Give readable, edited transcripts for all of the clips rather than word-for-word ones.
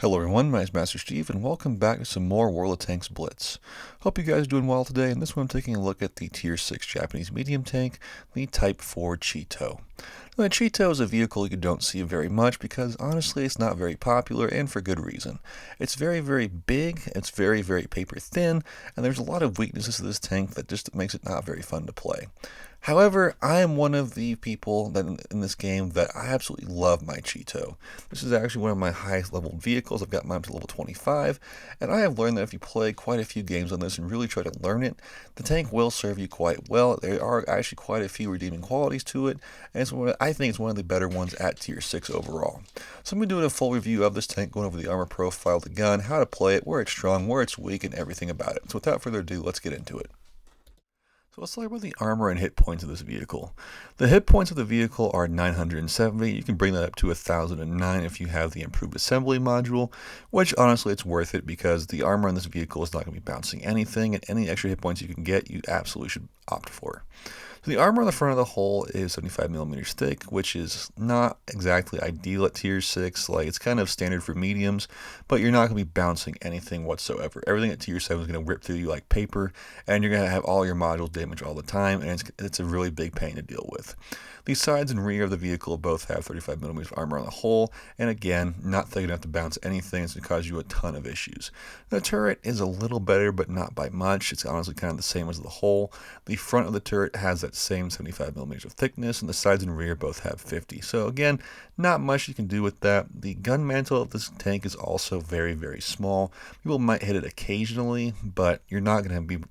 Hello everyone, my name is Master Steve, and welcome back to some more World of Tanks Blitz. Hope you guys are doing well today. In this one I'm taking a look at the Tier 6 Japanese medium tank, the Type-4 Cheeto. Now, the Cheeto is a vehicle you don't see very much because honestly it's not very popular, and for good reason. It's very big, it's very paper thin, and there's a lot of weaknesses to this tank that just makes it not very fun to play. However, I am one of the people that in this game that I absolutely love my Cheeto. This is actually one of my highest leveled vehicles. I've got mine to level 25, and I have learned that if you play quite a few games on this and really try to learn it, the tank will serve you quite well. There are actually quite a few redeeming qualities to it, and I think it's one of the better ones at Tier 6 overall. So I'm going to be doing a full review of this tank, going over the armor profile, the gun, how to play it, where it's strong, where it's weak, and everything about it. So without further ado, let's get into it. So let's talk about the armor and hit points of this vehicle. The hit points of the vehicle are 970. You can bring that up to 1009 if you have the improved assembly module, which honestly it's worth it because the armor on this vehicle is not going to be bouncing anything, and any extra hit points you can get, you absolutely should opt for. So the armor on the front of the hull is 75mm thick, which is not exactly ideal at Tier 6. Like, it's kind of standard for mediums, but you're not going to be bouncing anything whatsoever. Everything at Tier 7 is going to rip through you like paper, and you're going to have all your modules damaged all the time, and it's a really big pain to deal with. The sides and rear of the vehicle both have 35mm armor on the hull, and again, not thick enough to bounce anything. It's going to cause you a ton of issues. The turret is a little better, but not by much. It's honestly kind of the same as the hull. The front of the turret has that same 75mm of thickness, and the sides and rear both have 50. So again, not much you can do with that. The gun mantle of this tank is also very small. People might hit it occasionally, but you're not going to be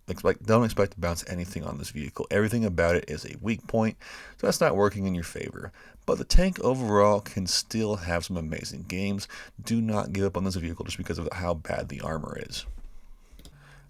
don't expect to bounce anything on this vehicle. Everything about it is a weak point, so that's not working in your favor. But the tank overall can still have some amazing games. Do not give up on this vehicle just because of how bad the armor is.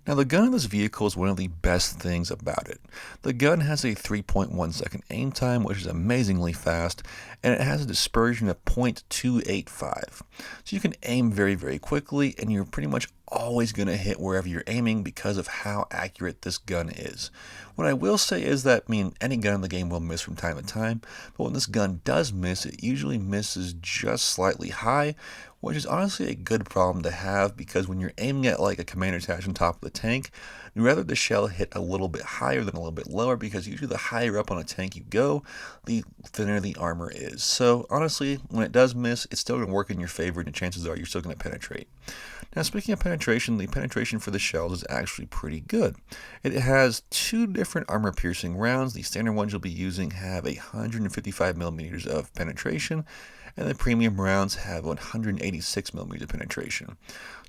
Now, the gun in this vehicle is one of the best things about it. The gun has a 3.1 second aim time, which is amazingly fast, and it has a dispersion of 0.285. So you can aim very quickly, and you're pretty much always going to hit wherever you're aiming because of how accurate this gun is. What I will say is that, any gun in the game will miss from time to time, but when this gun does miss, it usually misses just slightly high, which is honestly a good problem to have because when you're aiming at like a commander attached on top of the tank, you'd rather the shell hit a little bit higher than a little bit lower because usually the higher up on a tank you go, the thinner the armor is. So honestly, when it does miss, it's still going to work in your favor and the chances are you're still going to penetrate. Now, speaking of penetration, the penetration for the shells is actually pretty good. It has two different armor-piercing rounds. The standard ones you'll be using have 155mm of penetration, and the premium rounds have 186mm of penetration.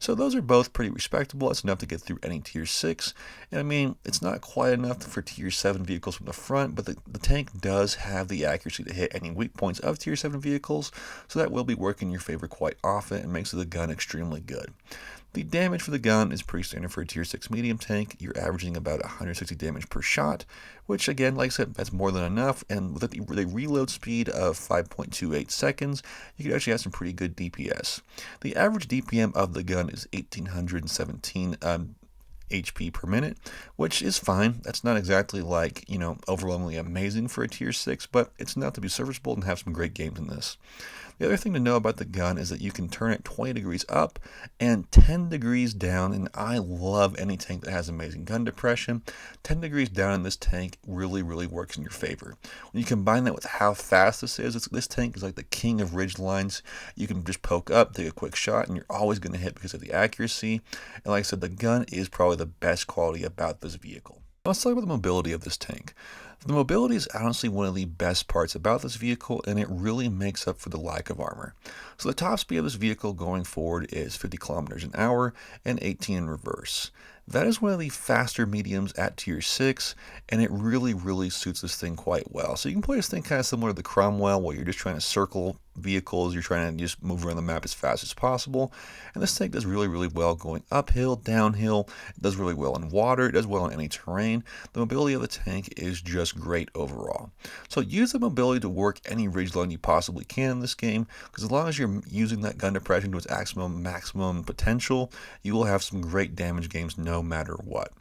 So those are both pretty respectable. That's enough to get through any Tier 6. And it's not quite enough for Tier 7 vehicles from the front, but the tank does have the accuracy to hit any weak points of Tier 7 vehicles, so that will be working in your favor quite often and makes the gun extremely good. The damage for the gun is pretty standard for a Tier 6 medium tank. You're averaging about 160 damage per shot, which again, like I said, that's more than enough, and with the reload speed of 5.28 seconds, you can actually have some pretty good DPS. The average DPM of the gun is 1817 HP per minute, which is fine. That's not exactly overwhelmingly amazing for a Tier 6, but it's enough to be serviceable and have some great games in this. The other thing to know about the gun is that you can turn it 20 degrees up and 10 degrees down, and I love any tank that has amazing gun depression. 10 degrees down in this tank really works in your favor. When you combine that with how fast this is, this tank is like the king of ridge lines. You can just poke up, take a quick shot, and you're always going to hit because of the accuracy. And like I said, the gun is probably the best quality about this vehicle. Let's talk about the mobility of this tank. The mobility is honestly one of the best parts about this vehicle, and it really makes up for the lack of armor. So the top speed of this vehicle going forward is 50 kilometers an hour and 18 in reverse. That is one of the faster mediums at Tier 6, and it really suits this thing quite well. So you can play this thing kind of similar to the Cromwell, where you're just trying to circle vehicles, you're trying to just move around the map as fast as possible, and this tank does really well going uphill, downhill. It does really well in water, it does well in any terrain. The mobility of the tank is just great overall. So use the mobility to work any ridgeline you possibly can in this game, because as long as you're using that gun depression to its maximum potential, you will have some great damage games no matter what.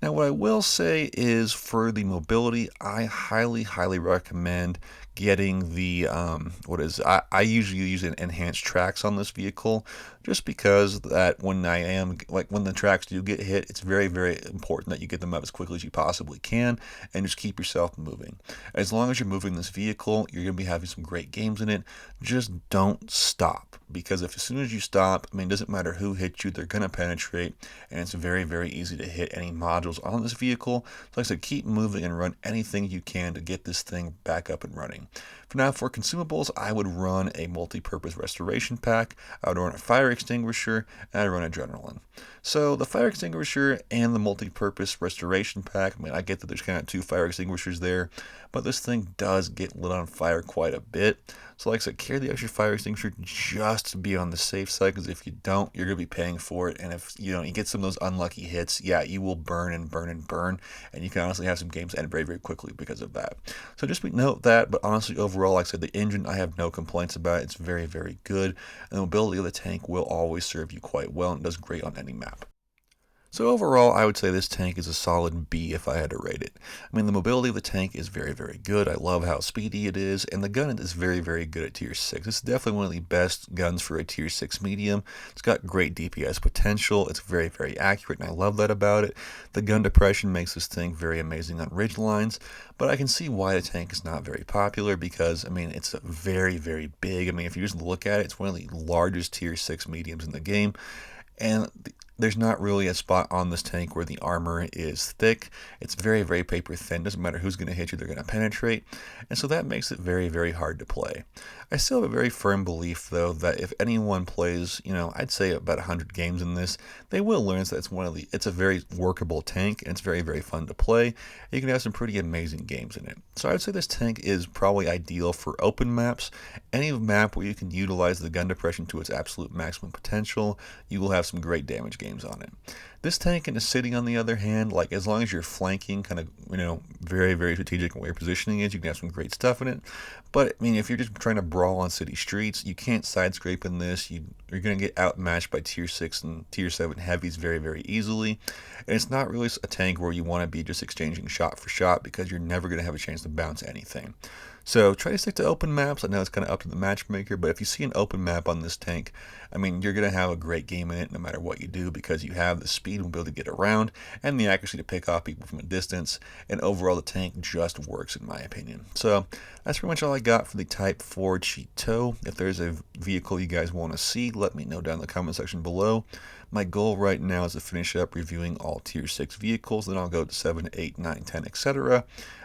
Now, what I will say is for the mobility, I highly recommend getting the I usually use an enhanced tracks on this vehicle, just because that when when the tracks do get hit, it's very important that you get them up as quickly as you possibly can and just keep yourself moving. As long as you're moving this vehicle, you're going to be having some great games in it. Just don't stop, because if as soon as you stop, I mean, it doesn't matter who hits you, they're going to penetrate, and it's very easy to hit any modules on this vehicle. So like I said, keep moving and run anything you can to get this thing back up and running. For now, for consumables, I would run a multi-purpose restoration pack, I would run a fire extinguisher, and I'd run adrenaline. So the fire extinguisher and the multi-purpose restoration pack, I mean, I get that there's kind of two fire extinguishers there, but this thing does get lit on fire quite a bit. So like I said, carry the extra fire extinguisher just to be on the safe side, because if you don't, you're going to be paying for it. And if you get some of those unlucky hits, yeah, you will burn, and you can honestly have some games end very quickly because of that. So just note that, but honestly, overall, like I said, the engine, I have no complaints about it. It's very good, and the mobility of the tank will always serve you quite well, and it does great on any map. So overall, I would say this tank is a solid B if I had to rate it. I mean, the mobility of the tank is very good. I love how speedy it is, and the gun is very good at tier 6. This is definitely one of the best guns for a tier 6 medium. It's got great DPS potential. It's very accurate, and I love that about it. The gun depression makes this thing very amazing on ridge lines, but I can see why the tank is not very popular, because, I mean, it's very big. I mean, if you just look at it, it's one of the largest tier 6 mediums in the game, and there's not really a spot on this tank where the armor is thick. It's very paper thin. Doesn't matter who's going to hit you, they're going to penetrate. And so that makes it very hard to play. I still have a very firm belief, though, that if anyone plays, I'd say about 100 games in this, they will learn that it's a very workable tank, and it's very fun to play. You can have some pretty amazing games in it. So I would say this tank is probably ideal for open maps. Any map where you can utilize the gun depression to its absolute maximum potential, you will have some great damage games on it. This tank in the city, on the other hand, like, as long as you're flanking, kind of, very strategic in where your positioning is, you can have some great stuff in it. But, I mean, if you're just trying to brawl on city streets, you can't side scrape in this. You're going to get outmatched by tier 6 and tier 7 heavies very easily. And it's not really a tank where you want to be just exchanging shot for shot, because you're never going to have a chance to bounce anything. So try to stick to open maps. I know it's kind of up to the matchmaker, but if you see an open map on this tank, I mean, you're going to have a great game in it no matter what you do, because you have the speed and ability to get around and the accuracy to pick off people from a distance, and overall the tank just works, in my opinion. So that's pretty much all I got for the Type-4 Cheeto. If there's a vehicle you guys want to see, let me know down in the comment section below. My goal right now is to finish up reviewing all tier 6 vehicles, then I'll go to 7, 8, 9, 10, etc.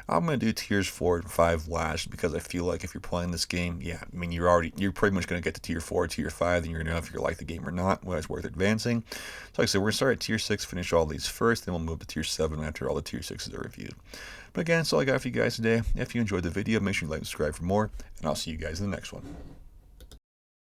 I'm going to do tiers 4 and 5 last, because I feel like if you're playing this game, yeah, I mean, you're pretty much going to get to tier 4, tier 5, then you're going to know if you like the game or not, whether it's worth advancing. So like I said, we're going to start at tier 6, finish all these first, then we'll move to tier 7 after all the tier 6s are reviewed. But again, that's all I got for you guys today. If you enjoyed the video, make sure you like and subscribe for more, and I'll see you guys in the next one.